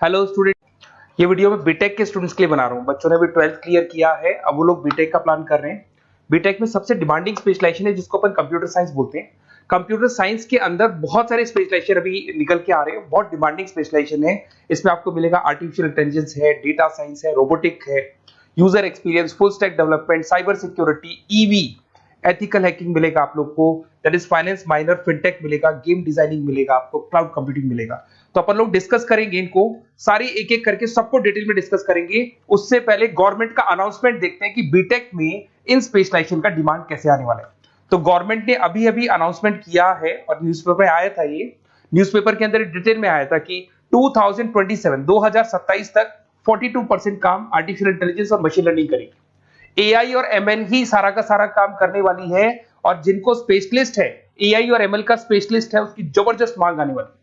Hello student, ये video मैं BTech के स्टूडेंट्स के लिए बना रहा हूँ। बच्चों ने भी 12th क्लियर किया है, अब वो लोग बीटेक का प्लान कर रहे हैं। बीटेक में सबसे डिमांडिंग स्पेशलाइजेशन है जिसको अपन कंप्यूटर साइंस बोलते हैं। कंप्यूटर साइंस के अंदर बहुत सारे स्पेशलाइजेशन अभी निकल के आ रहे हैं, बहुत डिमांडिंग स्पेशलाइजेशन है। इसमें आपको मिलेगा आर्टिफिशियल इंटेलिजेंस है, डेटा साइंस है, रोबोटिक है, user experience, full stack development, cyber security, EV, ethical hacking मिलेगा आप लोग को, that is finance minor, fintech मिलेगा, गेम डिजाइनिंग मिलेगा आपको, क्लाउड कंप्यूटिंग मिलेगा। तो अपन लोग डिस्कस करेंगे इनको सारी एक एक करके, सबको डिटेल में डिस्कस करेंगे। उससे पहले गवर्नमेंट का अनाउंसमेंट देखते हैं कि बीटेक में इन स्पेशलाइजेशन का डिमांड कैसे आने वाला है। तो गवर्नमेंट ने अभी अभी अनाउंसमेंट किया है और न्यूज़पेपर में आया था, ये न्यूज़पेपर के अंदर डिटेल में आया था कि 2027 तक 42% काम आर्टिफिशियल इंटेलिजेंस और मशीन लर्निंग करेगी। एआई और एमएल ही सारा का सारा काम करने वाली है, और जिनको स्पेशलिस्ट है, एआई और एमएल का स्पेशलिस्ट है, उसकी जबरदस्त मांग आने वाली।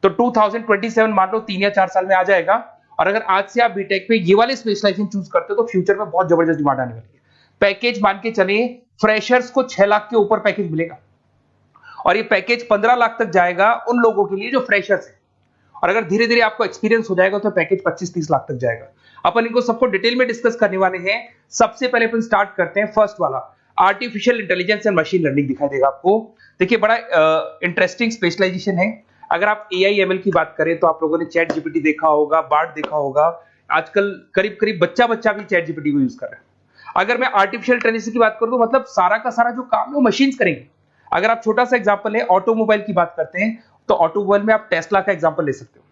तो 2027 मान लो 3 या 4 साल में आ जाएगा। और अगर आज से आप बीटेक पे ये वाले स्पेशलाइजेशन चूज करते हो तो फ्यूचर में बहुत जबरदस्त डिमांड आने वाली है। पैकेज मान के चले, फ्रेशर्स को 6 लाख के ऊपर पैकेज मिलेगा, और ये पैकेज 15 लाख तक जाएगा उन लोगों के लिए जो फ्रेशर्स है। और अगर धीरे धीरे आपको एक्सपीरियंस हो जाएगा तो पैकेज 25-30 लाख तक जाएगा। अपन इनको सबको डिटेल में डिस्कस करने वाले हैं। सबसे पहले अपन स्टार्ट करते हैं फर्स्ट वाला, artificial intelligence and machine learning दिखाई देगा आपको। देखिए, बड़ा इंटरेस्टिंग स्पेशलाइजेशन है। अगर आप एआई एमएल की बात करें तो आप लोगों ने चैट जीपीटी देखा होगा, बार्ड देखा होगा। आजकल करीब करीब बच्चा भी चैट जीपीटी को यूज कर रहा है। अगर मैं आर्टिफिशियल इंटेलिजेंस की बात करूं तो मतलब सारा का सारा जो काम है वो मशीन्स करेंगे। अगर आप छोटा सा एग्जांपल है, ऑटोमोबाइल की बात करते हैं तो ऑटोमोबाइल में आप टेस्ला का एग्जांपल ले सकते हो।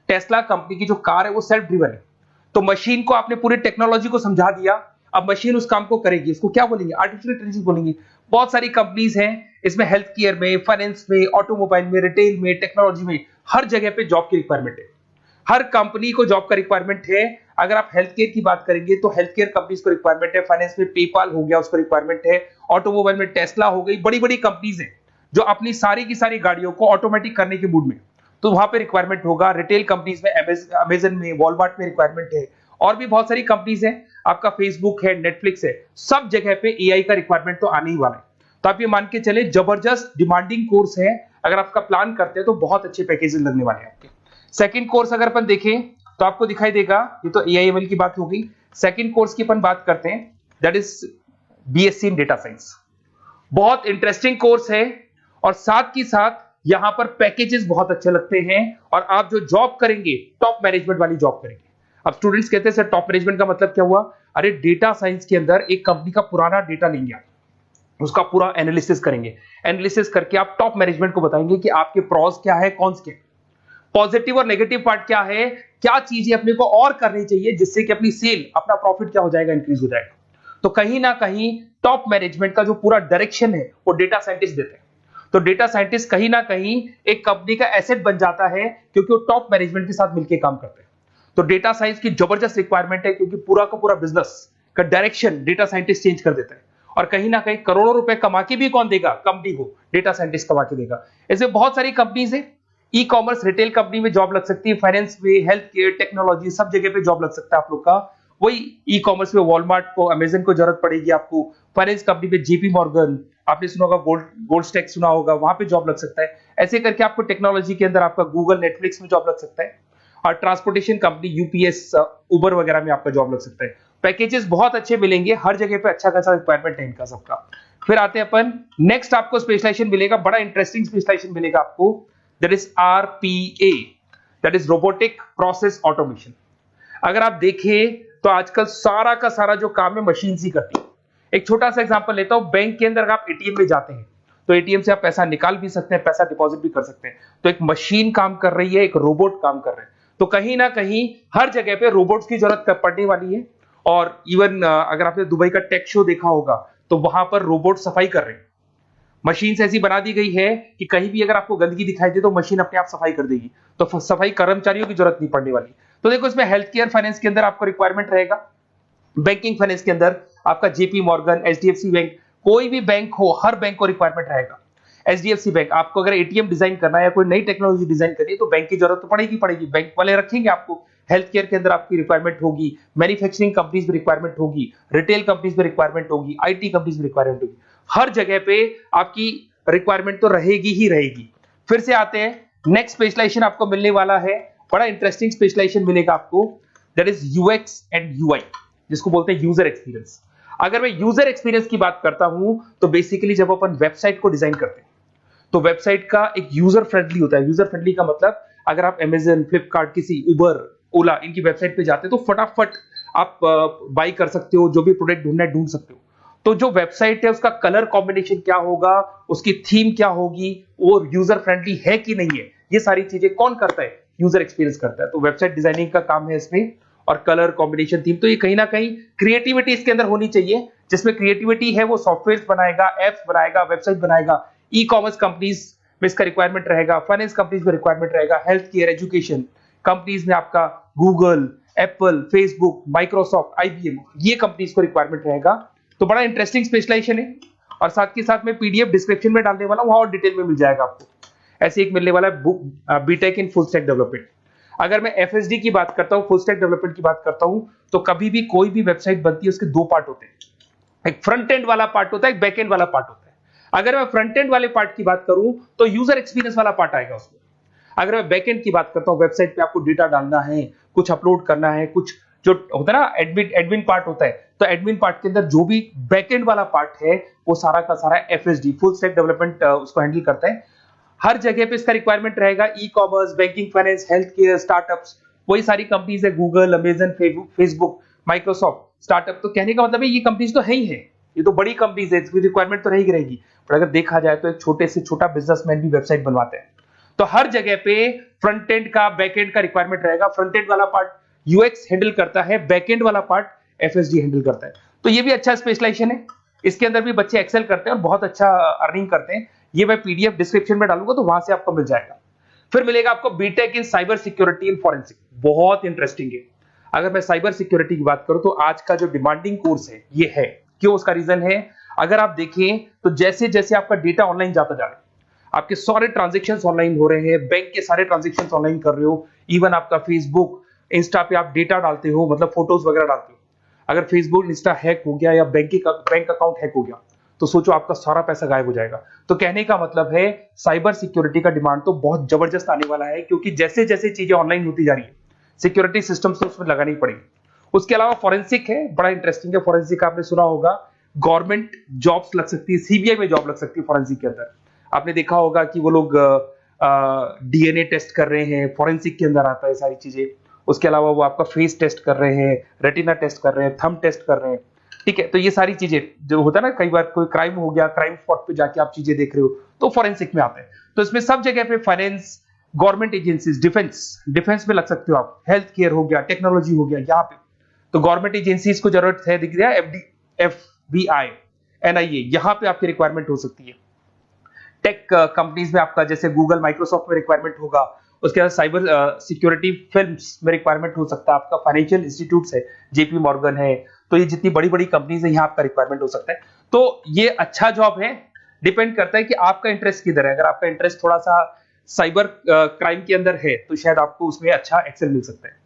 टेस्ला कंपनी की जो कार है वो सेल्फ ड्रिवन है। तो मशीन को आपने पूरी टेक्नोलॉजी को समझा दिया, अब मशीन उस काम को करेगी। इसको क्या बोलेंगे? आर्टिफिशियल इंटेलिजेंस बोलेंगे। बहुत सारी कंपनीज हैं इसमें, हेल्थ केयर में, फाइनेंस में, ऑटोमोबाइल में, रिटेल में, टेक्नोलॉजी में, हर जगह पे जॉब की रिक्वायरमेंट है। हर कंपनी को जॉब का रिक्वायरमेंट है। अगर आप हेल्थ केयर की बात करेंगे तो हेल्थ केयर कंपनीज को रिक्वायरमेंट है, फाइनेंस में पेपाल हो गया उसको रिक्वायरमेंट है, ऑटोमोबाइल में टेस्ला हो गई, बड़ी बड़ी कंपनीज हैं जो अपनी सारी की सारी गाड़ियों को ऑटोमेटिक करने के मूड में, तो वहां पे रिक्वायरमेंट होगा। रिटेल कंपनीज में अमेजन में, वॉलमार्ट में रिक्वायरमेंट है, और भी बहुत सारी कंपनीज हैं, आपका फेसबुक है, नेटफ्लिक्स है, सब जगह पे एआई का रिक्वायरमेंट तो आने ही वाला है। तो आप ये मान के चले जबरदस्त डिमांडिंग कोर्स है। अगर आपका प्लान करते हैं तो बहुत अच्छे पैकेजेस लगने वाले हैं आपके। सेकंड कोर्स अगर अपन देखें तो आपको दिखाई देगा, ये तो एआई एमएल की बात हो गई। सेकंड कोर्स की अपन बात करते हैं, that is BSc in data science. बहुत इंटरेस्टिंग कोर्स है, और साथ ही साथ यहां पर पैकेजेस बहुत अच्छे लगते हैं, और आप जो जॉब करेंगे टॉप मैनेजमेंट वाली जॉब करेंगे। अब स्टूडेंट्स कहते हैं सर टॉप मैनेजमेंट का मतलब क्या हुआ? अरे डेटा साइंस के अंदर एक कंपनी का पुराना डेटा लेंगे आप, उसका पूरा एनालिसिस करेंगे, एनालिसिस करके आप टॉप मैनेजमेंट को बताएंगे कि आपके प्रॉस क्या है, कौन से पॉजिटिव और नेगेटिव पार्ट क्या है, क्या चीजें अपने को और करनी चाहिए जिससे कि अपनी सेल, अपना प्रॉफिट क्या हो जाएगा, इंक्रीज हो जाएगा। तो कहीं ना कहीं टॉप मैनेजमेंट का जो पूरा डायरेक्शन है वो डेटा साइंटिस्ट देते हैं। तो डेटा साइंटिस्ट कहीं ना कहीं एक कंपनी का एसेट बन जाता है, क्योंकि वो टॉप मैनेजमेंट के साथ मिलकर काम करते हैं। तो डेटा साइंस की जबरदस्त रिक्वायरमेंट है, क्योंकि पूरा का पूरा बिजनेस का डायरेक्शन डेटा साइंटिस्ट चेंज कर देता है। और कहीं ना कहीं करोड़ों रुपए कमा के भी कौन देगा? कंपनी को डेटा साइंटिस्ट कमा के देगा। ऐसे बहुत सारी कंपनीज है, ई कॉमर्स, रिटेल कंपनी में जॉब लग सकती है, फाइनेंस में, हेल्थ केयर, टेक्नोलॉजी, सब जगह पे जॉब लग सकता है आप लोग का। वही ई कॉमर्स में वॉलमार्ट को, अमेजन को जरूरत पड़ेगी आपको। फाइनेंस कंपनी पे जेपी मॉर्गन, आपने सुना होगा, गोल्ड स्टैक सुना होगा, वहां पे जॉब लग सकता है। ऐसे करके आपको टेक्नोलॉजी के अंदर आपका गूगल, नेटफ्लिक्स में जॉब लग सकता है। और ट्रांसपोर्टेशन कंपनी यूपीएस, उबर वगैरह में आपका जॉब लग सकता है। पैकेजेस बहुत अच्छे मिलेंगे, हर जगह पे अच्छा खासा रिक्वायरमेंट है इनका सबका। फिर आते हैं अपन नेक्स्ट, आपको स्पेशलाइजेशन मिलेगा, बड़ा इंटरेस्टिंग स्पेशलाइजेशन मिलेगा आपको, that is RPA, that is robotic process automation. अगर आप देखें तो आजकल सारा का सारा जो काम है मशीन ही करती है। एक छोटा सा एग्जांपल लेता हूं, बैंक के अंदर अगर आप एटीएम में जाते हैं तो एटीएम से आप पैसा निकाल भी सकते हैं, पैसा डिपॉजिट भी कर सकते हैं। तो एक मशीन काम कर रही है, एक रोबोट काम कर रहे हैं। तो कहीं ना कहीं हर जगह पे रोबोट्स की जरूरत पड़ने वाली है। और इवन अगर आपने दुबई का टेक शो देखा होगा तो वहां पर रोबोट सफाई कर रहे हैं। मशीन ऐसी बना दी गई है कि कहीं भी अगर आपको गंदगी दिखाई दे तो मशीन अपने आप सफाई कर देगी, तो सफाई कर्मचारियों की जरूरत नहीं पड़ने वाली। तो देखो, इसमें हेल्थ केयर, फाइनेंस के अंदर आपको रिक्वायरमेंट रहेगा। बैंकिंग फाइनेंस के अंदर आपका जेपी मॉर्गन, एचडीएफसी बैंक, कोई भी बैंक हो, हर बैंक को रिक्वायरमेंट रहेगा। एचडीएफसी बैंक, आपको अगर एटीएम डिजाइन करना है या कोई नई टेक्नोलॉजी डिजाइन करनी है तो बैंक की जरूरत तो पड़ेगी, बैंक वाले रखेंगे आपको। हेल्थ केयर के अंदर आपकी रिक्वायरमेंट होगी, मैन्युफैक्चरिंग कंपनीज में रिक्वायरमेंट होगी, रिटेल कंपनीज में रिक्वायरमेंट होगी, आईटी कंपनीज में रिक्वायरमेंट होगी। हर जगह पे आपकी रिक्वायरमेंट तो रहेगी ही रहेगी। फिर से आते हैं, नेक्स्ट स्पेशलाइजेशन आपको मिलने वाला है बड़ा इंटरेस्टिंग स्पेशलाइजेशन मिलेगा आपको, that is UX and UI, जिसको बोलते हैं यूजर एक्सपीरियंस। अगर मैं यूजर एक्सपीरियंस की बात करता हूं तो बेसिकली जब अपन वेबसाइट को डिजाइन करते हैं तो वेबसाइट का एक यूजर फ्रेंडली होता है। यूजर फ्रेंडली का मतलब अगर आप अमेजन, फ्लिपकार्ट, किसी उबर, ओला इनकी वेबसाइट पे जाते हैं तो फटाफट आप बाई कर सकते हो, जो भी प्रोडक्ट ढूंढना है ढूंढ सकते हो। तो जो वेबसाइट है उसका कलर कॉम्बिनेशन क्या होगा, उसकी थीम क्या होगी, वो यूजर फ्रेंडली है कि नहीं है, ये सारी चीजें कौन करता है, यूजर एक्सपीरियंस करता है। तो वेबसाइट डिजाइनिंग का काम है इसमें, और कलर कॉम्बिनेशन, थीम। तो ये कहीं ना कहीं क्रिएटिविटी इसके अंदर होनी चाहिए। जिसमें क्रिएटिविटी है वो सॉफ्टवेयर बनाएगा, एप्स बनाएगा, वेबसाइट बनाएगा। ई कॉमर्स कंपनीज में इसका रिक्वायरमेंट रहेगा, फाइनेंस कंपनीज में रिक्वायरमेंट रहेगा, हेल्थ केयर, एजुकेशन कंपनीज में आपका Google, Apple, Facebook, Microsoft, IBM, ये कंपनीज को रिक्वायरमेंट रहेगा। तो बड़ा इंटरेस्टिंग स्पेशलाइजेशन है। और साथ के साथ में पीडीएफ डिस्क्रिप्शन में डाल देने वाला हूं, और डिटेल में मिल जाएगा आपको। ऐसे एक मिलने वाला है book, BTech in full stack development. अगर मैं एफएसडी की बात करता हूं, फुल स्टैक डेवलपमेंट की बात करता हूं, तो कभी भी कोई भी वेबसाइट बनती है उसके दो पार्ट होते हैं, एक फ्रंट एंड वाला पार्ट होता है, एक बैक एंड वाला पार्ट होता है। अगर मैं फ्रंट एंड वाले पार्ट की बात करूं तो यूजर एक्सपीरियंस वाला पार्ट आएगा उसमें। अगर मैं बैक एंड की बात करता हूं, वेबसाइट पे आपको डेटा डालना है, कुछ अपलोड करना है, कुछ जो होता है ना एडमिन पार्ट होता है, तो एडमिन पार्ट के अंदर जो भी बैक एंड वाला पार्ट है वो सारा का सारा एफएसडी, फुल स्टैक डेवलपमेंट, उसको हैंडल करता है। हर जगह पे इसका रिक्वायरमेंट रहेगा। E commerce, banking, finance, health care, startups, वही सारी कंपनीज है, Google, Amazon, Facebook, Microsoft. Startup तो कहने का मतलब है ये कंपनीज तो है ही है, ये तो बड़ी कंपनीज है, इसकी रिक्वायरमेंट तो रहेगी। पर अगर देखा जाए तो एक छोटे से छोटा बिजनेसमैन भी वेबसाइट बनवाते हैं। तो हर जगह पे फ्रंट एंड का, बैक एंड का रिक्वायरमेंट रहेगा। फ्रंट एंड वाला पार्ट यूएक्स हैंडल करता है, बैक एंड वाला पार्ट एफएसडी हैंडल करता है। तो ये भी अच्छा स्पेशलाइजेशन है। इसके अंदर भी बच्चे एक्सेल करते हैं और बहुत अच्छा अर्निंग करते हैं। ये मैं पीडीएफ डिस्क्रिप्शन में डालूंगा तो वहां से आपको मिल जाएगा। फिर मिलेगा आपको BTech in cyber security and forensic, बहुत इंटरेस्टिंग है। अगर मैं साइबर सिक्योरिटी की बात करूं तो आज का जो डिमांडिंग कोर्स है ये है। क्यों? उसका रीजन है, अगर आप देखें तो जैसे जैसे आपका डेटा ऑनलाइन जाता जा रहा है, आपके सारे ट्रांजेक्शंस ऑनलाइन हो रहे हैं, बैंक के सारे ट्रांजेक्शंस ऑनलाइन कर रहे हो, इवन आपका फेसबुक, इंस्टा पे आप डेटा डालते हो, मतलब फोटोज वगैरह डालते हो। अगर फेसबुक, इंस्टा हैक हो गया या बैंक अकाउंट हैक हो गया तो सोचो आपका सारा पैसा गायब हो जाएगा। तो कहने का मतलब है साइबर सिक्योरिटी का डिमांड तो बहुत जबरदस्त आने वाला है, क्योंकि जैसे जैसे चीजें ऑनलाइन होती जा रही है सिक्योरिटी सिस्टम्स तो उसमें लगानी पड़ेगी। उसके अलावा फॉरेंसिक है, बड़ा इंटरेस्टिंग है। फॉरेंसिक आपने सुना होगा, गवर्नमेंट जॉब्स लग सकती है, सीबीआई में जॉब लग सकती है फॉरेंसिक के अंदर। आपने देखा होगा कि वो लोग डीएनए टेस्ट कर रहे हैं, फॉरेंसिक के अंदर आता है सारी चीजें। उसके अलावा वो आपका फेस टेस्ट कर रहे हैं, रेटिना टेस्ट कर रहे हैं, थंब टेस्ट कर रहे हैं। ठीक है, तो ये सारी चीजें जो होता है ना, कई बार कोई क्राइम हो गया, क्राइम स्पॉट पे जाके आप चीजें देख रहे हो तो फॉरेंसिक में आते हैं। तो इसमें सब जगह पे फाइनेंस, गवर्नमेंट एजेंसीज, डिफेंस में लग सकते हो आप, हेल्थ केयर हो गया, टेक्नोलॉजी हो गया, यहाँ पे तो गवर्नमेंट एजेंसीज को जरूरत है, दिख रहा है, एफबीआई, एनआईए, यहाँ पे आपकी रिक्वायरमेंट हो सकती है। टेक कंपनीज में आपका जैसे गूगल, माइक्रोसॉफ्ट में रिक्वायरमेंट होगा। उसके बाद साइबर सिक्योरिटी फिल्म्स में रिक्वायरमेंट हो सकता है आपका, फाइनेंशियल इंस्टीट्यूट्स है, जेपी मॉर्गन है, तो ये जितनी बड़ी बड़ी कंपनीज है यहाँ आपका रिक्वायरमेंट हो सकता है। तो ये अच्छा जॉब है, डिपेंड करता है कि आपका इंटरेस्ट किधर है। अगर आपका इंटरेस्ट थोड़ा सा साइबर क्राइम के अंदर है तो शायद आपको उसमें अच्छा एक्सेल मिल सकता है।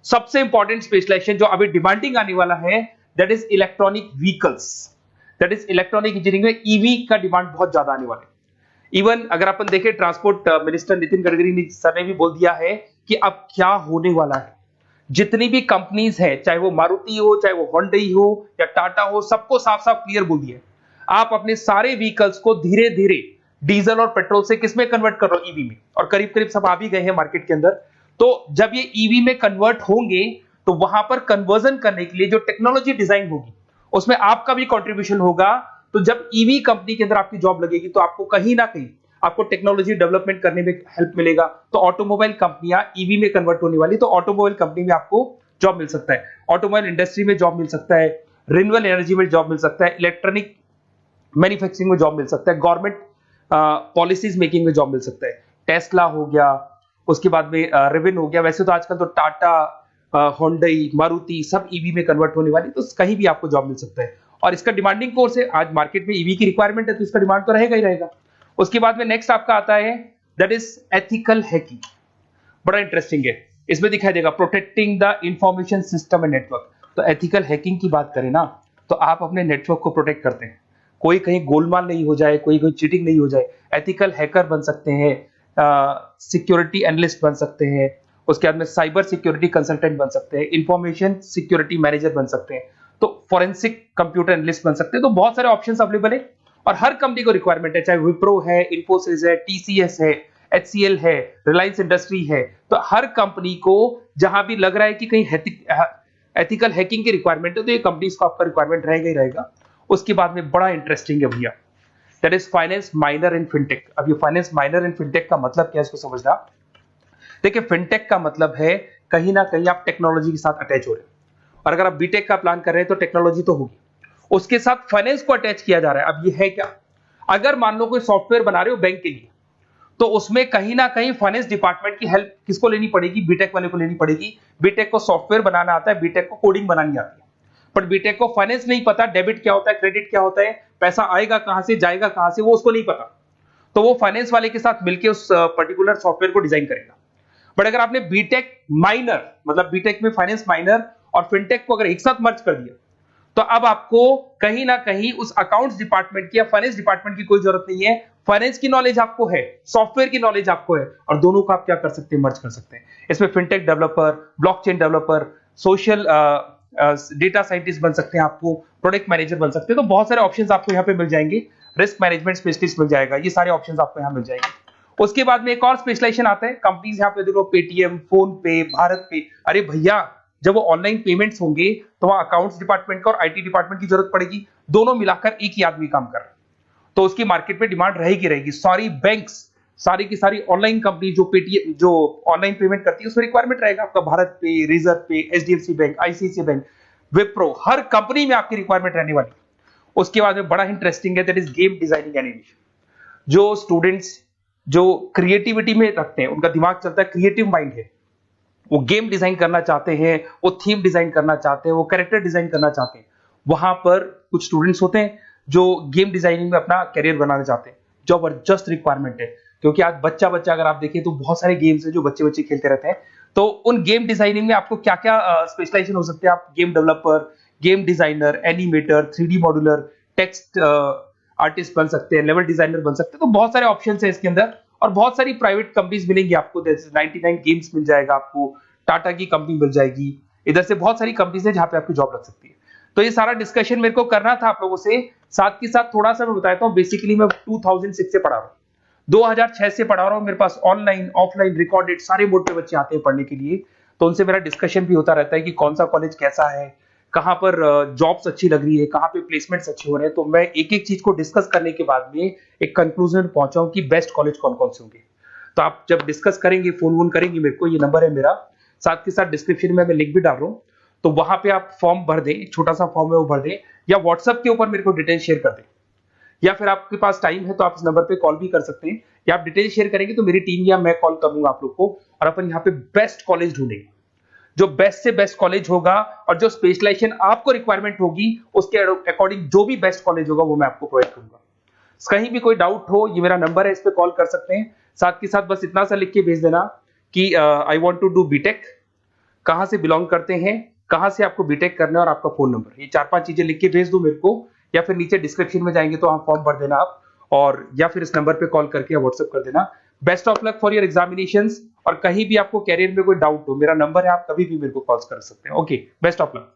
सबसे इंपॉर्टेंट स्पेशलाइजेशन जो अभी डिमांडिंग आने वाला है, that is electronic vehicles, that is electronic engineering में ईवी का डिमांड बहुत ज्यादा आने वाला है। इवन अगर अपन देखें, transport minister Nitin Gadkari sir ने भी बोल दिया है कि अब क्या होने वाला है, जितनी भी कंपनीज है, चाहे वो मारुति हो, चाहे वो होंडई हो या टाटा हो, सबको साफ साफ क्लियर बोल दिया, आप अपने सारे व्हीकल्स को धीरे धीरे डीजल और पेट्रोल से किसमें कन्वर्ट कर रहे हो, ईवी में। और करीब करीब सब आ भी गए हैं मार्केट के अंदर। तो जब ये ईवी में कन्वर्ट होंगे तो वहां पर कन्वर्जन करने के लिए जो टेक्नोलॉजी डिजाइन होगी उसमें आपका भी कंट्रीब्यूशन होगा। तो जब ईवी कंपनी के अंदर आपकी जॉब लगेगी तो आपको कहीं ना कहीं आपको टेक्नोलॉजी डेवलपमेंट करने में हेल्प मिलेगा। तो ऑटोमोबाइल कंपनियां ईवी में कन्वर्ट होने वाली, तो ऑटोमोबाइल कंपनी में आपको जॉब मिल सकता है, ऑटोमोबाइल इंडस्ट्री में जॉब मिल सकता है, रिन्यूएबल एनर्जी में जॉब मिल सकता है, इलेक्ट्रॉनिक मैन्युफैक्चरिंग में जॉब मिल सकता है, गवर्नमेंट पॉलिसीज मेकिंग में जॉब मिल सकता है, टेस्ला हो गया, उसके बाद में रिविन हो गया। वैसे तो आजकल तो टाटा, होंडई, मारुति सब ईवी में कन्वर्ट होने वाली, तो कहीं भी आपको जॉब मिल सकता है। और इसका डिमांडिंग कोर्स है, आज मार्केट में ईवी की रिक्वायरमेंट है तो इसका डिमांड तो रहेगा ही रहेगा। उसके बाद में नेक्स्ट आपका आता है, दैट इज एथिकल हैकिंग, बड़ा इंटरेस्टिंग है। इसमें दिखाई देगा protecting the information system and network. तो एथिकल हैकिंग की बात करें ना, तो आप अपने नेटवर्क को प्रोटेक्ट करते हैं, कोई कहीं गोलमाल नहीं हो जाए, कोई चीटिंग नहीं हो जाए। एथिकल हैकर बन सकते हैं, सिक्योरिटी एनालिस्ट बन सकते हैं, उसके बाद में साइबर सिक्योरिटी कंसल्टेंट बन सकते हैं, इंफॉर्मेशन सिक्योरिटी मैनेजर बन सकते हैं, तो फोरेंसिक कंप्यूटर एनालिस्ट बन सकते हैं। तो बहुत सारे ऑप्शंस अवेलेबल है और हर कंपनी को रिक्वायरमेंट है, चाहे विप्रो है, इन्फोसिस है, टीसीएस है, एचसीएल है, रिलायंस इंडस्ट्री है। तो हर कंपनी को जहां भी लग रहा है कि कहीं एथिकल हैकिंग की रिक्वायरमेंट है, तो ये कंपनीज को आपका रिक्वायरमेंट रहेगा ही रहेगा। उसके बाद में बड़ा इंटरेस्टिंग है भैया, that is finance minor in fintech. अब ये फाइनेंस माइनर इन फिनटेक का मतलब क्या है, इसको समझना। देखिए, फिनटेक का मतलब है कहीं ना कहीं आप टेक्नोलॉजी के साथ अटैच हो रहे हैं, और अगर आप बीटेक का प्लान कर रहे हैं तो टेक्नोलॉजी तो होगी, उसके साथ फाइनेंस को अटैच किया जा रहा है। अब ये है क्या, अगर मान लो कोई सॉफ्टवेयर बना रहे हो बैंक के लिए, तो उसमें कहीं ना कहीं फाइनेंस डिपार्टमेंट की हेल्प किसको लेनी पड़ेगी, बीटेक वाले को लेनी पड़ेगी। बीटेक को सॉफ्टवेयर बनाना आता है, बीटेक को कोडिंग बनानी आती है, बट बीटेक को फाइनेंस नहीं पता, डेबिट क्या होता है, क्रेडिट क्या होता है, पैसा आएगा कहां से, जाएगा कहां से, वो उसको नहीं पता। तो वो फाइनेंस वाले के साथ मिलकर उस पर्टिकुलर सॉफ्टवेयर को डिजाइन करेगा। बट अगर आपने बीटेक माइनर, मतलब बीटेक में फाइनेंस माइनर और फिनटेक को अगर एक साथ मर्ज कर दिया, तो अब आपको कहीं ना कहीं उस अकाउंट्स डिपार्टमेंट की या फाइनेंस डिपार्टमेंट की कोई जरूरत नहीं है। फाइनेंस की नॉलेज आपको है, सॉफ्टवेयर की नॉलेज आपको है, और दोनों को आप क्या कर सकते हैं, मर्ज कर सकते हैं। इसमें fintech developer, blockchain developer, social data scientist बन सकते हैं, आपको प्रोडक्ट मैनेजर बन सकते हैं। तो बहुत सारे ऑप्शंस आपको यहाँ पे मिल जाएंगे, रिस्क मैनेजमेंट स्पेशलिस्ट मिल जाएगा, ये सारे ऑप्शंस आपको यहाँ मिल जाएंगे। उसके बाद में एक और स्पेशलाइजेशन आता है, कंपनीज यहाँ पे देखो, पेटीएम, फोन पे, भारत पे। अरे भैया, जब वो ऑनलाइन पेमेंट्स होंगे तो वहां अकाउंट्स डिपार्टमेंट का और आईटी डिपार्टमेंट की जरूरत पड़ेगी, दोनों मिलाकर एक ही आदमी काम कर रहा है, तो उसकी मार्केट में डिमांड रहेगी रहेगी। सारी बैंक्स, सारी की सारी ऑनलाइन कंपनी जो पेटीएम, जो ऑनलाइन पेमेंट करती है, उसमें रिक्वायरमेंट रहेगा आपका। भारत पे, Razorpay, HDFC bank, ICICI bank, Wipro, हर कंपनी में आपकी रिक्वायरमेंट रहने वाली। उसके बाद में बड़ा इंटरेस्टिंग है, that is game designing animation. जो स्टूडेंट्स जो क्रिएटिविटी में रखते हैं, उनका दिमाग चलता है, क्रिएटिव माइंड है, वो गेम डिजाइन करना चाहते हैं, वो थीम डिजाइन करना चाहते हैं, वो कैरेक्टर डिजाइन करना चाहते हैं, वहां पर कुछ स्टूडेंट्स होते हैं जो गेम डिजाइनिंग में अपना करियर बनाना चाहते हैं। जबरदस्त रिक्वायरमेंट है, क्योंकि आज बच्चा बच्चा अगर आप देखें तो बहुत सारे गेम्स हैं जो बच्चे बच्चे खेलते रहते हैं। तो उन गेम डिजाइनिंग में आपको क्या क्या स्पेशलाइजेशन हो सकते हैं, आप game developer, game designer, animator, 3D modular, text artist बन सकते हैं, लेवल डिजाइनर बन सकते हैं। तो बहुत सारे ऑप्शन है इसके अंदर, और बहुत सारी प्राइवेट कंपनीज मिलेंगी आपको, जैसे 99 गेम्स मिल जाएगा आपको, टाटा की कंपनी मिल जाएगी, इधर से बहुत सारी कंपनीज है जहां पे आपकी जॉब लग सकती है। तो ये सारा डिस्कशन मेरे को करना था आप लोगों से, साथ के साथ थोड़ा सा मैं बताता हूँ। बेसिकली मैं 2006 से पढ़ा रहा हूँ, 2006 से पढ़ा रहा हूँ। मेरे पास ऑनलाइन, ऑफलाइन, रिकॉर्डेड सारे मोड पे बच्चे आते हैं पढ़ने के लिए, तो उनसे मेरा डिस्कशन भी होता रहता है कि कौन सा कॉलेज कैसा है, कहाँ पर जॉब्स अच्छी लग रही है, कहाँ पे प्लेसमेंट्स अच्छे हो रहे हैं। तो मैं एक एक चीज को डिस्कस करने के बाद में एक कंक्लूजन पहुंचा हूं कि बेस्ट कॉलेज कौन कौन से होंगे। तो आप जब डिस्कस करेंगे, फोन वोन करेंगे मेरे को, ये नंबर है मेरा, साथ के साथ डिस्क्रिप्शन में मैं लिंक भी डाल रहा हूँ, तो वहां पे आप फॉर्म भर दें, एक छोटा सा फॉर्म है वो भर दें, या व्हाट्सएप के ऊपर मेरे को डिटेल शेयर कर दें, या फिर आपके पास टाइम है तो आप इस नंबर पे कॉल भी कर सकते हैं, या आप डिटेल शेयर करेंगे तो मेरी टीम या मैं कॉल करूंगा आप लोग को, और अपन यहाँ पे बेस्ट कॉलेज ढूंढेंगे, जो बेस्ट से बेस्ट कॉलेज होगा, और जो स्पेशलाइजेशन आपको रिक्वायरमेंट होगी उसके अकॉर्डिंग जो भी बेस्ट कॉलेज होगा वो मैं आपको प्रोवाइड करूंगा। कहीं भी कोई डाउट हो, ये मेरा नंबर है, इस पे कॉल कर सकते हैं। साथ के साथ बस इतना सा लिख के भेज देना कि I want to do BTech, कहां से बिलोंग करते हैं, कहां से आपको बीटेक करना है, और आपका फोन नंबर, ये 4-5 चीजें लिख के भेज दो मेरे को, या फिर नीचे डिस्क्रिप्शन में जाएंगे तो वहां फॉर्म भर देना आप, और या फिर इस नंबर पे कॉल करके या व्हाट्सएप कर देना। Best of luck for your examinations, और कहीं भी आपको कैरियर में कोई डाउट हो, मेरा नंबर है, आप कभी भी मेरे को कॉल कर सकते हैं। Okay, best of luck.